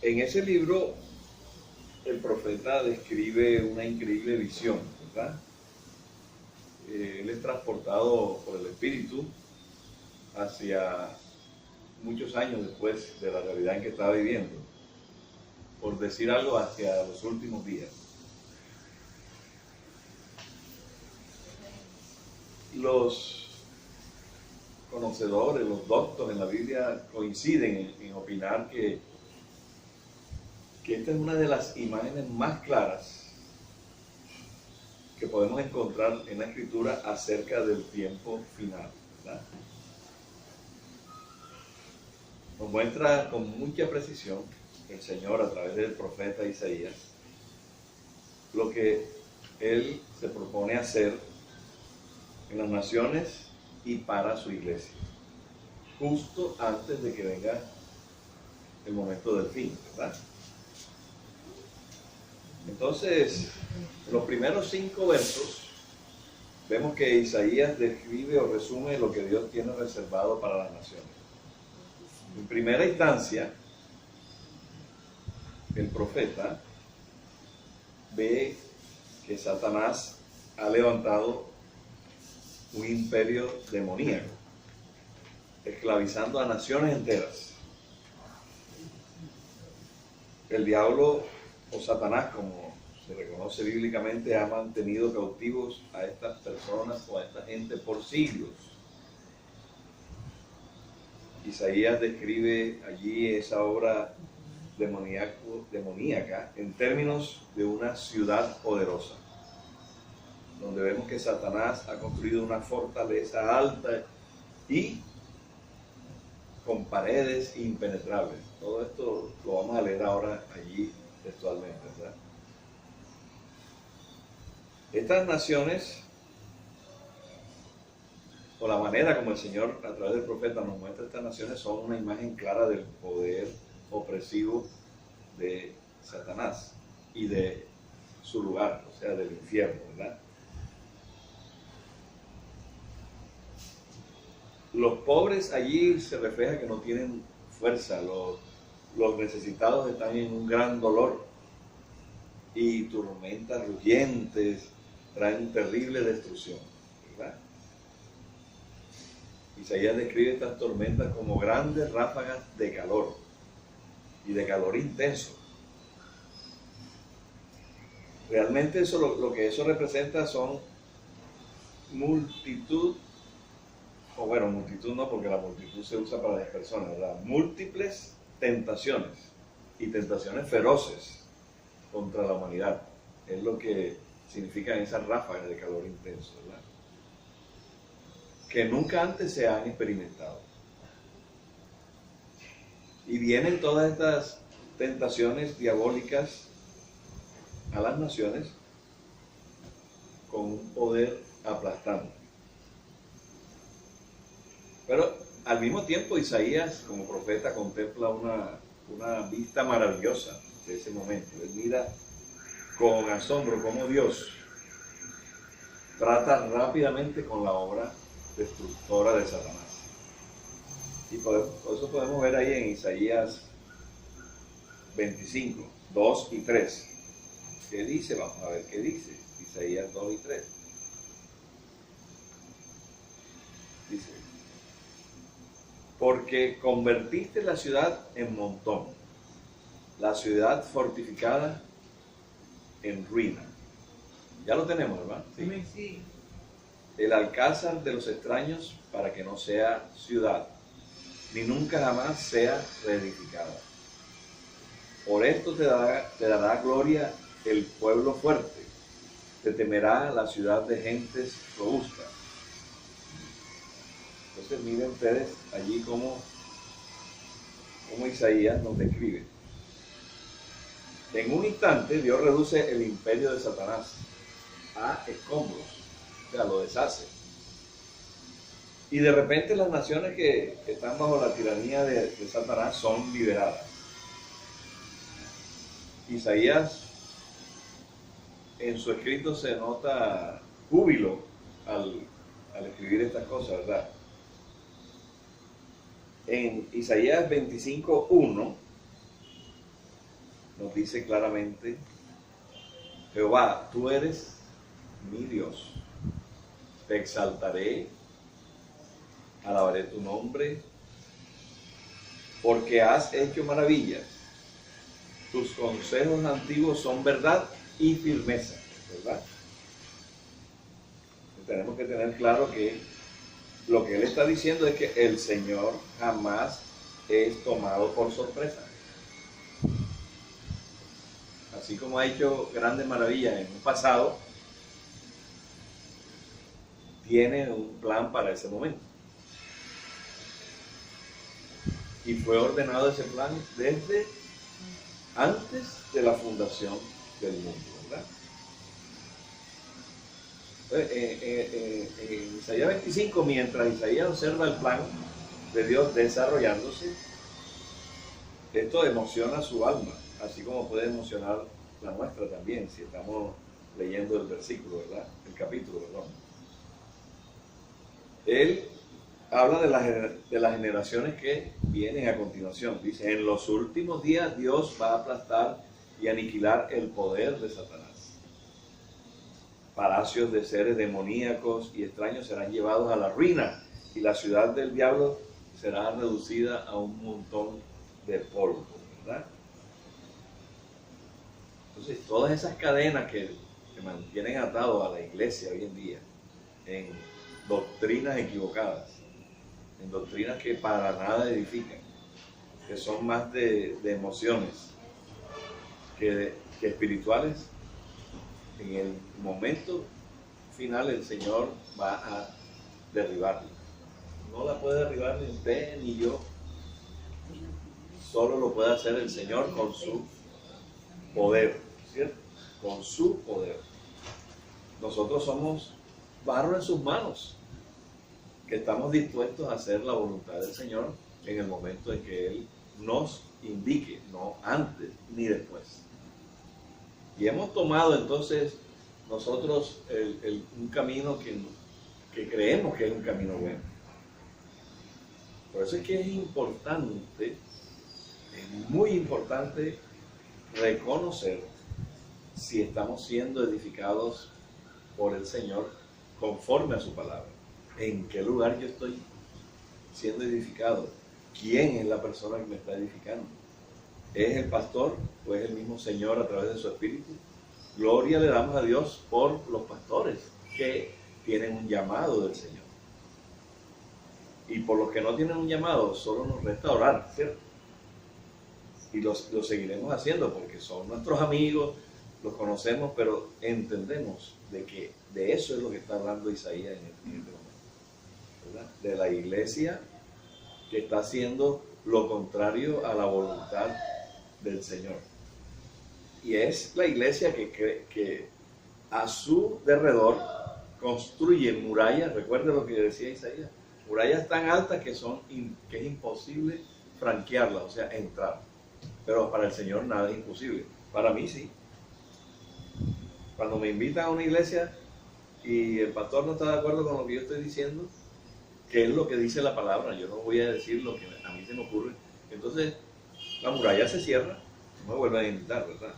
En ese libro el profeta describe una increíble visión, ¿verdad? Él es transportado por el Espíritu hacia muchos años después de la realidad en que estaba viviendo, por decir algo, hacia los últimos días. Los conocedores, los doctos en la Biblia coinciden en opinar que esta es una de las imágenes más claras que podemos encontrar en la Escritura acerca del tiempo final, ¿verdad? Nos muestra con mucha precisión el Señor a través del profeta Isaías lo que Él se propone hacer en las naciones y para su iglesia, justo antes de que venga el momento del fin, ¿verdad? Entonces, en los primeros 5 versos, vemos que Isaías describe o resume lo que Dios tiene reservado para las naciones. En primera instancia, el profeta ve que Satanás ha levantado un imperio demoníaco, esclavizando a naciones enteras. El diablo, o Satanás, como se reconoce bíblicamente, ha mantenido cautivos a estas personas o a esta gente por siglos. Isaías describe allí esa obra demoníaca en términos de una ciudad poderosa, donde vemos que Satanás ha construido una fortaleza alta y con paredes impenetrables. Todo esto lo vamos a leer ahora allí textualmente, ¿verdad? Estas naciones, o la manera como el Señor a través del profeta nos muestra estas naciones, son una imagen clara del poder opresivo de Satanás y de su lugar, o sea, del infierno, ¿verdad? Los pobres allí se refleja que no tienen fuerza, los necesitados están en un gran dolor y tormentas rugientes traen terrible destrucción, ¿verdad? Isaías describe estas tormentas como grandes ráfagas de calor y de calor intenso. Realmente eso, lo que eso representa son multitud, o bueno, multitud no, porque la multitud se usa para las personas, ¿verdad? Múltiples tentaciones y tentaciones feroces contra la humanidad. Es lo que significan esas ráfagas de calor intenso, ¿verdad? Que nunca antes se han experimentado. Y vienen todas estas tentaciones diabólicas a las naciones con un poder aplastante. Pero al mismo tiempo Isaías, como profeta, contempla una vista maravillosa de ese momento. Él mira con asombro cómo Dios trata rápidamente con la obra destructora de Satanás. Y por eso podemos ver ahí en Isaías 25, 2 y 3. ¿Qué dice? Vamos a ver qué dice. Isaías 2 y 3. Dice: porque convertiste la ciudad en montón, la ciudad fortificada en ruina. Ya lo tenemos, ¿verdad? Sí. Sí. El alcázar de los extraños para que no sea ciudad, ni nunca jamás sea reedificada. Por esto te dará gloria el pueblo fuerte, te temerá la ciudad de gentes robustas. Entonces miren ustedes allí cómo Isaías nos describe. En un instante Dios reduce el imperio de Satanás a escombros, o sea, lo deshace. Y de repente las naciones que están bajo la tiranía de Satanás son liberadas. Isaías, en su escrito se nota júbilo al escribir estas cosas, ¿verdad? En Isaías 25:1 nos dice claramente: Jehová, tú eres mi Dios, te exaltaré, alabaré tu nombre, porque has hecho maravillas. Tus consejos antiguos son verdad y firmeza, ¿verdad? Tenemos que tener claro que lo que él está diciendo es que el Señor jamás es tomado por sorpresa. Así como ha hecho grandes maravillas en un pasado, tiene un plan para ese momento. Y fue ordenado ese plan desde antes de la fundación del mundo, ¿verdad? En Isaías 25, mientras Isaías observa el plan de Dios desarrollándose, esto emociona su alma, así como puede emocionar la nuestra también, si estamos leyendo el versículo, ¿verdad? El capítulo, perdón. Él habla de las generaciones que vienen a continuación. Dice: en los últimos días Dios va a aplastar y aniquilar el poder de Satanás. Palacios de seres demoníacos y extraños serán llevados a la ruina, y la ciudad del diablo será reducida a un montón de polvo, ¿verdad? Entonces, todas esas cadenas que mantienen atado a la iglesia hoy en día en doctrinas equivocadas, en doctrinas que para nada edifican, que son más de emociones que espirituales, en el momento final el Señor va a derribarla. No la puede derribar ni usted ni yo, solo lo puede hacer el Señor con su poder, ¿cierto? Con su poder. Nosotros somos barro en sus manos, que estamos dispuestos a hacer la voluntad del Señor en el momento en que Él nos indique, no antes ni después. Y hemos tomado entonces nosotros un camino que creemos que es un camino bueno. Por eso es que es importante, es muy importante reconocer si estamos siendo edificados por el Señor conforme a su palabra. ¿En qué lugar yo estoy siendo edificado? ¿Quién es la persona que me está edificando? ¿Es el pastor o es el mismo Señor a través de su Espíritu? Gloria le damos a Dios por los pastores que tienen un llamado del Señor. Y por los que no tienen un llamado, solo nos resta orar, ¿cierto? Y lo seguiremos haciendo porque son nuestros amigos, los conocemos, pero entendemos de que de eso es lo que está hablando Isaías en este momento, ¿verdad? De la iglesia que está haciendo lo contrario a la voluntad del Señor. Y es la iglesia que a su derredor construye murallas. Recuerde lo que decía Isaías: murallas tan altas que es imposible franquearlas, o sea, entrar. Pero para el Señor nada es imposible. Para mí sí. Cuando me invitan a una iglesia y el pastor no está de acuerdo con lo que yo estoy diciendo, que es lo que dice la palabra, yo no voy a decir lo que a mí se me ocurre, entonces la muralla se cierra, no me vuelven a invitar, ¿verdad?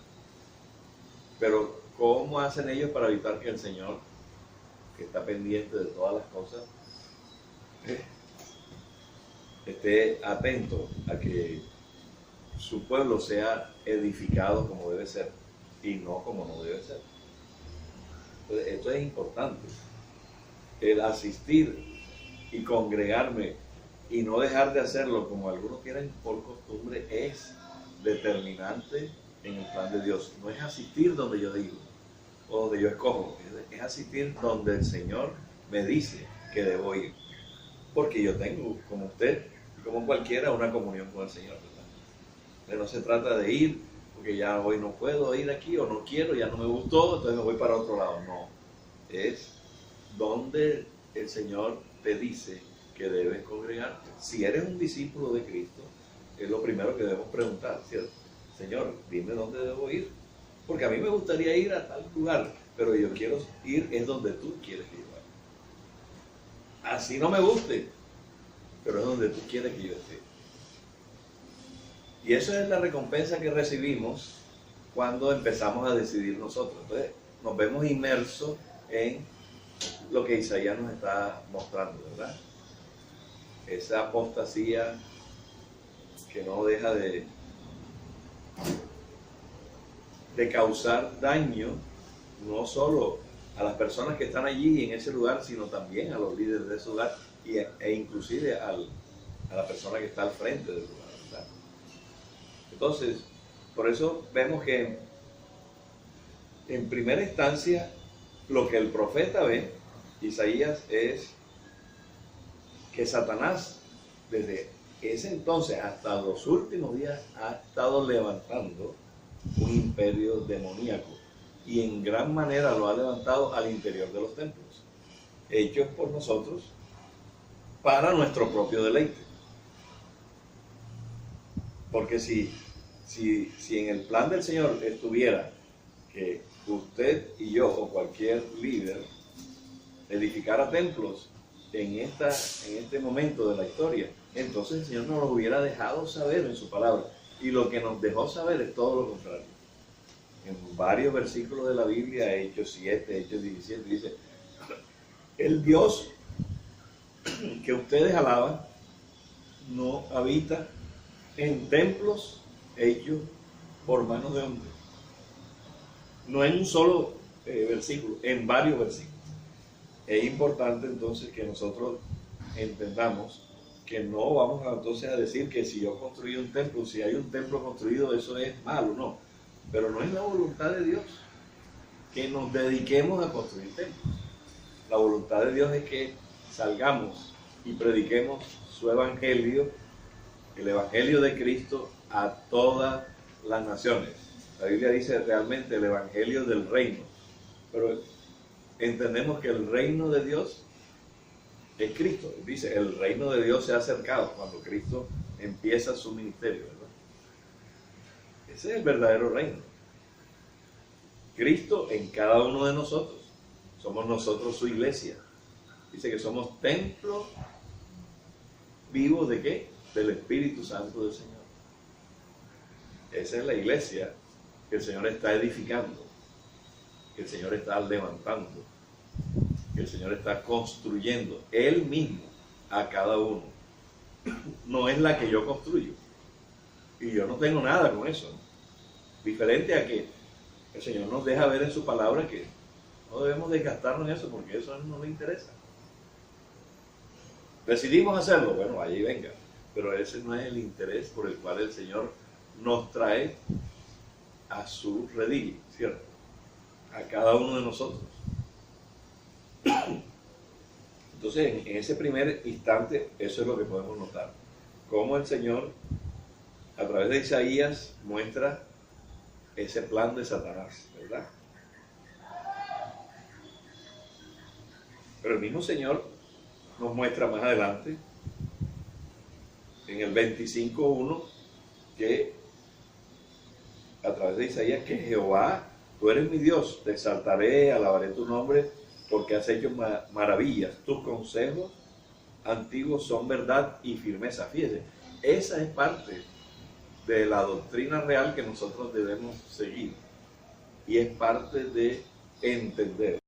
Pero ¿cómo hacen ellos para evitar que el Señor, que está pendiente de todas las cosas, esté atento a que su pueblo sea edificado como debe ser y no como no debe ser? Entonces, esto es importante. El asistir y congregarme y no dejar de hacerlo como algunos tienen por costumbre es determinante en el plan de Dios. No es asistir donde yo digo o donde yo escojo, es asistir donde el Señor me dice que debo ir, porque yo tengo, como usted y como cualquiera, una comunión con el Señor, ¿verdad? No se trata de ir porque ya hoy no puedo ir aquí o no quiero, ya no me gustó, entonces me voy para otro lado. No, es donde el Señor te dice que debes congregarte. Si eres un discípulo de Cristo, es lo primero que debemos preguntar, ¿cierto? Señor, dime dónde debo ir, porque a mí me gustaría ir a tal lugar, pero yo quiero ir es donde tú quieres que yo vaya. Así no me guste, pero es donde tú quieres que yo esté. Y eso es la recompensa que recibimos cuando empezamos a decidir nosotros. Entonces nos vemos inmersos en lo que Isaías nos está mostrando, ¿verdad? Esa apostasía que no deja de causar daño, no solo a las personas que están allí en ese lugar, sino también a los líderes de ese lugar e inclusive a la persona que está al frente del lugar, ¿verdad? Entonces, por eso vemos que en primera instancia lo que el profeta ve, Isaías, es que Satanás desde ese entonces hasta los últimos días ha estado levantando un imperio demoníaco, y en gran manera lo ha levantado al interior de los templos, hechos por nosotros para nuestro propio deleite. Porque si en el plan del Señor estuviera que usted y yo o cualquier líder edificara templos en este momento de la historia, entonces el Señor nos lo hubiera dejado saber en su palabra. Y lo que nos dejó saber es todo lo contrario. En varios versículos de la Biblia, Hechos 7, Hechos 17, dice: el Dios que ustedes alaban no habita en templos hechos por manos de hombres. No en un solo versículo, en varios versículos. Es importante entonces que nosotros entendamos que no vamos entonces a decir que si yo construí un templo, si hay un templo construido, eso es malo, no. Pero no es la voluntad de Dios que nos dediquemos a construir templos. La voluntad de Dios es que salgamos y prediquemos su evangelio, el evangelio de Cristo, a todas las naciones. La Biblia dice realmente el evangelio del reino, pero entendemos que el reino de Dios es Cristo. Dice, el reino de Dios se ha acercado cuando Cristo empieza su ministerio, ¿verdad? Ese es el verdadero reino. Cristo en cada uno de nosotros. Somos nosotros su iglesia. Dice que somos templo vivo ¿de qué? Del Espíritu Santo del Señor. Esa es la iglesia que el Señor está edificando, que el Señor está levantando, que el Señor está construyendo Él mismo a cada uno. No es la que yo construyo. Y yo no tengo nada con eso. Diferente a que el Señor nos deja ver en su palabra que no debemos desgastarnos en eso porque eso a Él no le interesa. Decidimos hacerlo, bueno, allí venga. Pero ese no es el interés por el cual el Señor nos trae a su redil, ¿cierto? A cada uno de nosotros. Entonces, en ese primer instante, eso es lo que podemos notar. Cómo el Señor, a través de Isaías, muestra ese plan de Satanás, ¿verdad? Pero el mismo Señor nos muestra más adelante, en el 25:1, que a través de Isaías, que Jehová, tú eres mi Dios, te exaltaré, alabaré tu nombre, porque has hecho maravillas. Tus consejos antiguos son verdad y firmeza. Fíjese, esa es parte de la doctrina real que nosotros debemos seguir. Y es parte de entender